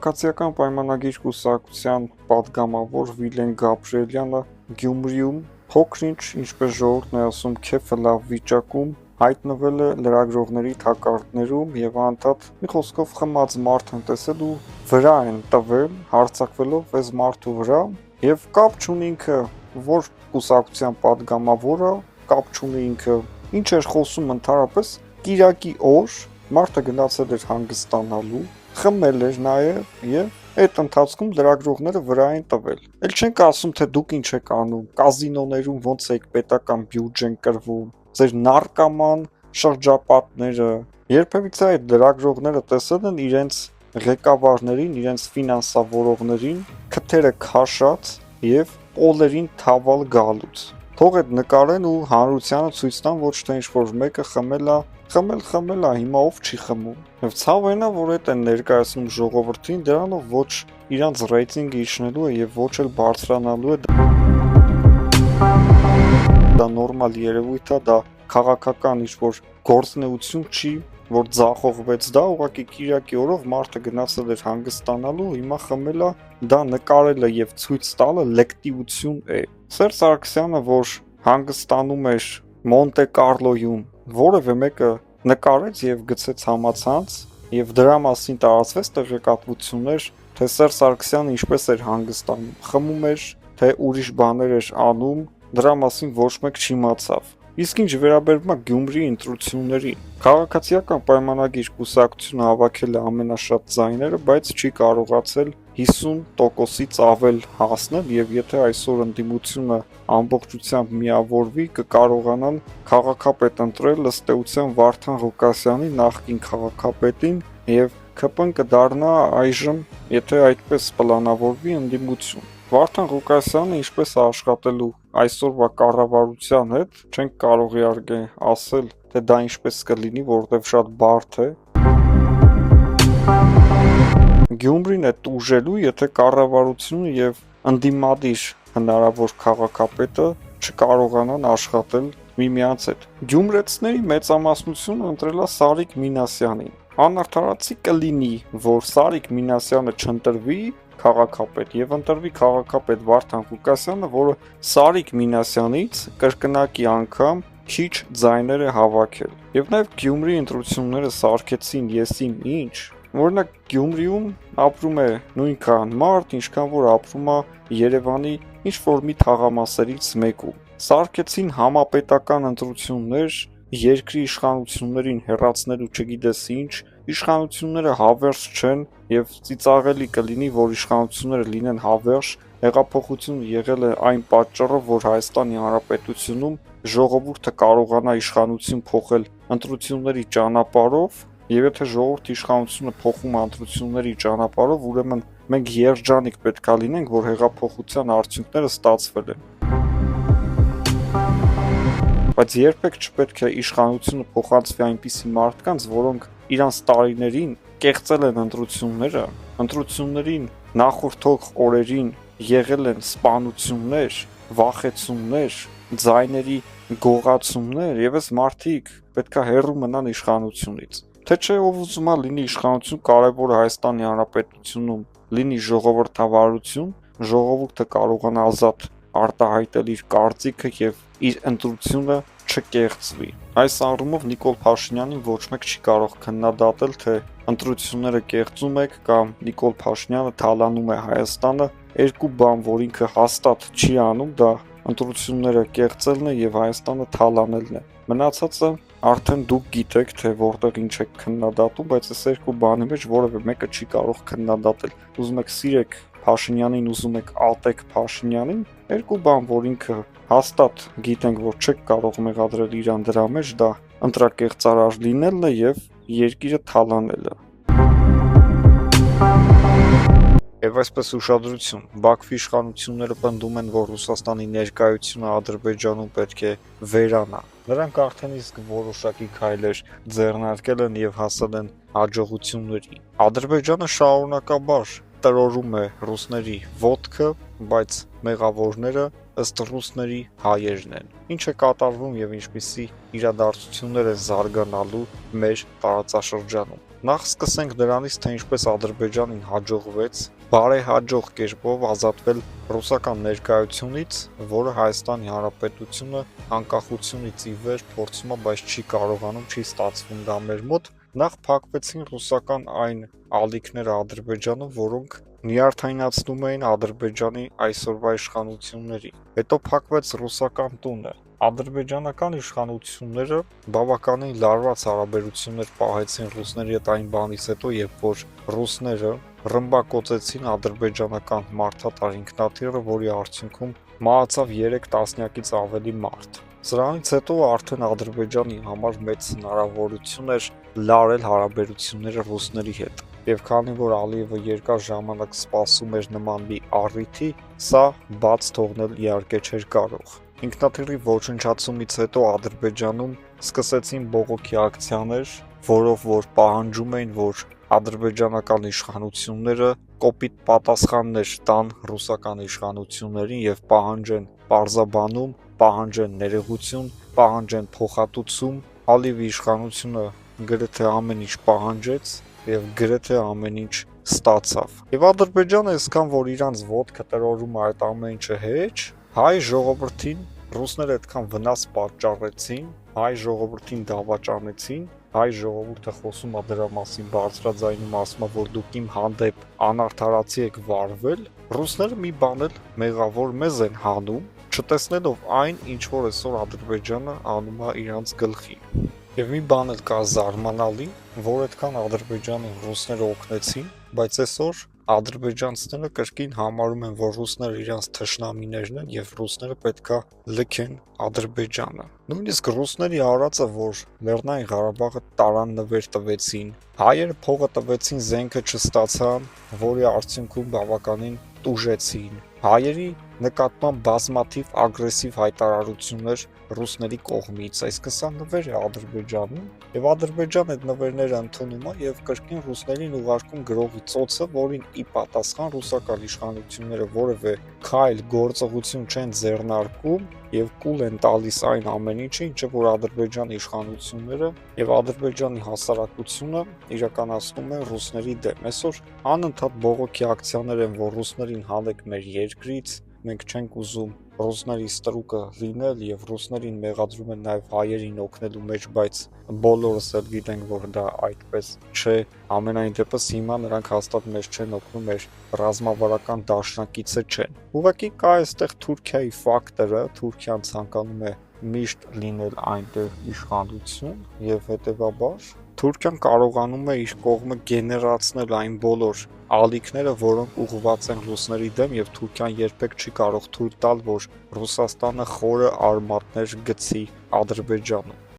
Քաղաքացիական պայմանագիր կուսակցության պատգամավոր Վիլեն Գաբրիելյանը Գյումրիում փոքր-ինչ, ինչպես ժողովուրդն է ասում, քեֆը լավ վիճակում հայտնվել է լրագրողների թակարդներում եւ անդադ մի խոսքով խմած մարդ են տեսել ու վրա են տվել հարձակվելով այս մարդու վրա եւ կապ չունի ինքը որ կուսակցության պատգամավորը, կապ չունի ինքը ինչ էր խոսում ընդհանրապես կիրակի օր մարդը գնացել էր հանգստանալու, խմել էր նաեւ եւ այդ ընթացքում լրագրողները վրա են տվել։ Էլ չենք ասում թե դուք ինչ եք անում, կազինոներում ոնց եք պետական բյուջեն կրվում, ձեր նարկոման շրջապատները, երբևիցե այդ լրագրողները տեսել են իրենց ղեկավարներին, իրենց ֆինանսավորողներին քթերը քաշած եւ պոլերին թավալ գալուց։ Թող այդ նկարեն ու հանրությանը ցույց տան, ոչ թե ինչ-որ մեկը խմել է, հիմա ով չի խմում։ Եվ ցավն է, որ այդ են ներկայացնում ժողովրդին, դրանով ոչ իրանց ռեյտինգը իջնելու է եւ ոչ էլ բարձրանալու է։ Դա նորմալ երևույթ է, դա քաղաքական ինչ-որ գործնեություն չի, որ ձախողվեց դա, ուղղակի կիրակի օրով մարդը գնացել էր հանգստանալու, հիմա խմել է, դա նկարելը եւ ցույց տալը լեկտիվություն է։ Սերժ Սարգսյանը, որ հանգստանում էր Մոնտե Կարլոյում, որևէ մեկը նկարեց եւ գցեց համացանց եւ դրա մասին տարածվեց տեղեկատվություններ, թե Սերժ Սարգսյանը ինչպես էր հանգստանում, խմում էր, թե ուրիշ բաներ էր անում, դրա մասին ոչ մեկ չիմացավ։ Իսկ ինչ վերաբերում է Գյումրիի ընտրություններին, քաղաքացիական պայմանագիր կուսակցությունը հավաքել է ամենաշատ ձայները, բայց չի կարողացել 50%-ից ավել հասնել եւ եթե այսօր ընդդիմությունը ամբողջությամբ միավորվի, կկարողանան քաղաքապետ ընտրել ըստ էության Վարդան Ղուկասյանի նախկին քաղաքապետին եւ ԿՊ-ն կդառնա այժմ, եթե այդպես պլանավորվի, ընդդիմություն։ Վարդան Ղուկասյանը ինչպես է աշխատելու այսօրվա կառավարության հետ, չենք կարող իհարկե ասել, թե դա ինչպես կլինի, որովհետև շատ բարդ է։ Գյումրին է տուժելու, եթե կառավարությունը եւ ընդդիմադիր հնարավոր քաղաքապետը չկարողանան աշխատել միմյանց հետ։ Գյումրեցիների մեծամասնությունը ընտրել է Սարիկ Մինասյանին։ Անարդարացի կլինի, որ Սարիկ Մինասյանը չընտրվի քաղաքապետ եւ ընտրվի քաղաքապետ Վարդան Ղուկասյանը, որը Սարիկ Մինասյանից կրկնակի անգամ քիչ ձայներ է հավաքել։ Եվ նաեւ Գյումրի ընտրությունները սարքեցին եսիմ ինչ, օրինակ Գյումրիում ապրում է նույնքան մարդ, ինչքան որ ապրում է Երևանի ինչ-որ մի թաղամասերից մեկում։ Սարքեցին համապետական ընտրություններ, երկրի իշխանություններին հեռացնելու չգիտես ինչ, իշխանությունները հավերժ չեն եւ ծիծաղելի կլինի, որ իշխանությունները լինեն հավերժ, հեղափոխությունը եղել է այն պատճառով, որ Հայաստանի Հանրապետությունում ժողովուրդը կարողանա իշխանություն փոխել ընտրությունների ճանապարհով, եւ եթե ժողովրդի իշխանությունը փոխում է ընտրությունների ճանապարհով, ուրեմն մենք երջանիկ պետքա լինենք, որ հեղափոխության արդյունքները ստացվել են։ Բայց երբեք չպետք է իշխանությունը փոխանցվի այնպիսի մարդկանց, որոնք իրանց տարիներին կեղծել են ընտրություններին նախորդող օրերին եղել են սպանություններ, վախեցումներ, ձայների գողացումներ եւ այս մարդիկ պետքա հեռու մնան իշխանությունից։ Թե չէ ով ուզում է լինի իշխանություն, կարևորը Հայաստանի Հանրապետությունում լինի ժողովրդավարություն, ժողովուրդը կարողանա ազատ արտահայտել իր կարծիքը եւ իր ընտրությունը չկեղծվի։ Այս առումով Նիկոլ Փաշինյանին ոչ մեկ չի կարող քննադատել, թե ընտրությունները կեղծում եք կամ Նիկոլ Փաշինյանը թալանում է Հայաստանը, երկու բան, որ ինքը հաստատ չի անում, դա ընտրությունները կեղծելն է եւ Հայաստանը թալանելն է։ Մնացածը արդեն դուք գիտեք, թե որտեղ ինչ եք քննադատում, բայց այս երկու բանի մեջ որևէ մեկը չի կարող քննադատել։ Ուզում եք սիրեք Փաշինյանին, ուզում եք ատեք Փաշինյանին, երկու բան, որ ինքը հաստատ գիտենք, որ չեք կարող մեղադրել իրան դրա մեջ, դա ընտրակեղծարար լինելն է եւ երկիրը թալանելը։ Եվ այսպես ուշադրություն, Բաքվի իշխանությունները պնդում են, որ Ռուսաստանի ներկայությունը Ադրբեջանում պետք է վերանա։ Նրանք արդեն իսկ որոշակի քայլեր ձեռնարկել են եւ հասել են հաջողությունների։ Ադրբեջանը շարունակաբար տրորում է ռուսների ոտքը, բայց մեղավորները ըստ ռուսների հայերն են։ Ինչ է կատարվում եւ ինչպիսի իրադարձություններ է զարգանալու մեր տարածաշրջանում։ Նախ սկսենք դրանից, թե ինչպես Ադրբեջանին հաջողվեց բարեհաջող կերպով ազատվել ռուսական ներկայությունից, որը Հայաստանի Հանրապետությունը անկախությունից ի վեր փորձում է, բայց չի կարողանում, չի ստացվում դա մեր մոտ։ Նախ փակվեցին ռուսական այն ալիքները Ադրբեջանում, որոնք նյարդայնացնում էին Ադրբեջանի այսօրվա իշխանություններին։ Հետո փակվեց ռուսական տունը։ Ադրբեջանական իշխանությունները բավականին լարված հարաբերություններ պահեցին ռուսների հետ այն բանից հետո, երբ որ ռուսները ռմբակոծեցին ադրբեջանական մարդատար ինքնաթիռը, որի արդյունքում մահացավ 3 տասնյակից ավելի մարդ։ Սրանից հետո արդեն Ադրբեջանի համար մեծ հնարավորություն էր լարել հարաբերությունները ռուսների հետ։ Եվ քանի որ Ալիևը երկար ժամանակ սպասում էր նման մի առիթի, սա բաց թողնել իհարկե չէր կարող։ Ինքնաթիռի ոչնչացումից հետո Ադրբեջանում սկսեցին բողոքի ակցիաներ, որով որ պահանջում էին, որ ադրբեջանական իշխանությունները կոպիտ պատասխաններ տան ռուսական իշխանություններին եւ պահանջեն պարզաբանում, պահանջեն ներողություն, պահանջեն փոխհատուցում։ Ալիևի իշխանությունը գրեթե ամեն ինչ պահանջեց եւ գրեթե ամեն ինչ ստացավ։ Եվ Ադրբեջանը այսքան որ իրանց ոտքը տրորում այդ ամեն ինչը հեչ, հայ ժողովրդին ռուսները այդքան վնաս պատճառեցին, հայ ժողովրդին դավաճանեցին, հայ ժողովուրդը խոսում է դրա մասին բարձրաձայնում, ասում է, որ դուք իմ հանդեպ անարդարացի եք վարվել, ռուսները մի բան էլ մեղավոր մեզ են հանում, չտեսնելով այն, ինչ որ այսօր Ադրբեջանը անում է իրանց գլխին։ Եվ մի բան էլ կա զարմանալի, որ այդքան Ադրբեջանին ռուսները օգնեցին, բայց այսօր ադրբեջանցիները կրկին համարում են, որ ռուսները իրենց թշնամիներն են եւ ռուսները պետքա լքեն Ադրբեջանը։ Նույնիսկ ռուսների արածը, որ Լեռնային Ղարաբաղը տարան նվեր տվեցին, հայերը փողը տվեցին, զենքը չստացան, որի արդյունքում բավականին տուժեցին։ Հայերի նկատմամբ բազմաթիվ ագրեսիվ հայտարարություններ ռուսների կողմից, այսինքն սա նվեր է Ադրբեջանում, եւ Ադրբեջանը այդ նվերները ընդունում է եւ կրկին ռուսներին ուղարկում գրողի ծոցը, որին ի պատասխան ռուսական իշխանությունները որևէ քայլ գործողություն չեն ձեռնարկում եւ կուլ են տալիս այն ամեն ինչը, ինչը որ Ադրբեջանի իշխանությունները եւ Ադրբեջանի հասարակությունը իրականացնում են ռուսների դեմ։ Այսօր անընդհատ բողոքի ակցիաներ են, որ ռուսներին հանեք մեր երկրից, մենք չենք ուզում ռուսների ստրուկը լինել եւ ռուսներին մեղադրում են նաեւ հայերին օգնելու մեջ, բայց բոլորս էլ գիտենք, որ դա այդպես չէ։ Ամենայն դեպս հիմա նրանք հաստատ մեզ չեն օգնում, մեր ռազմավարական դաշնակիցը չեն։ Ուղղակի կա այստեղ Թուրքիայի ֆակտորը, Թուրքիան ցանկանում է միշտ լինել այնտեղ իշխանություն եւ հետեւաբար Թուրքիան կարողանում է իր կողմը գեներացնել այն բոլոր ալիքները, որոնք ուղղված են ռուսների դեմ եւ Թուրքիան երբեք չի կարող թույլ տալ, որ Ռուսաստանը խորը արմատներ գցի Ադրբեջանում։